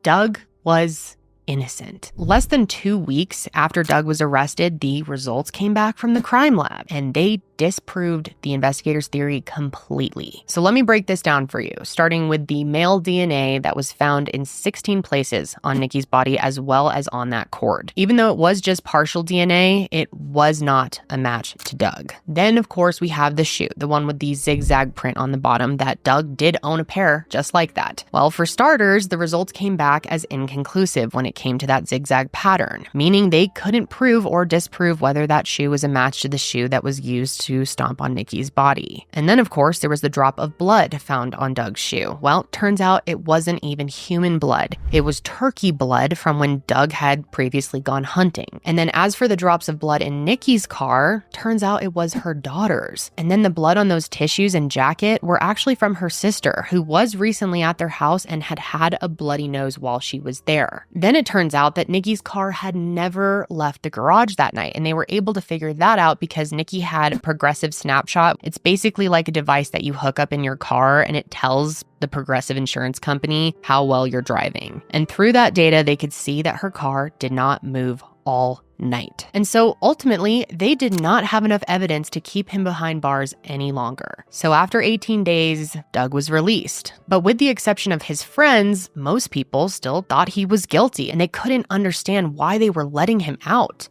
Doug was innocent. Less than 2 weeks after Doug was arrested, the results came back from the crime lab, and they disproved the investigators' theory completely. So let me break this down for you, starting with the male DNA that was found in 16 places on Nikki's body as well as on that cord. Even though it was just partial DNA, it was not a match to Doug. Then, of course, we have the shoe, the one with the zigzag print on the bottom, that Doug did own a pair just like that. Well, for starters, the results came back as inconclusive when it came to that zigzag pattern, meaning they couldn't prove or disprove whether that shoe was a match to the shoe that was used to stomp on Nikki's body. And then, of course, there was the drop of blood found on Doug's shoe. Well, turns out it wasn't even human blood. It was turkey blood from when Doug had previously gone hunting. And then as for the drops of blood in Nikki's car, turns out it was her daughter's. And then the blood on those tissues and jacket were actually from her sister, who was recently at their house and had a bloody nose while she was there. Then it turns out that Nikki's car had never left the garage that night, and they were able to figure that out because Nikki had Progressive Snapshot. It's basically like a device that you hook up in your car, and it tells the Progressive insurance company how well you're driving. And through that data, they could see that her car did not move all night. And so ultimately, they did not have enough evidence to keep him behind bars any longer. So after 18 days, Doug was released. But with the exception of his friends, most people still thought he was guilty, and they couldn't understand why they were letting him out.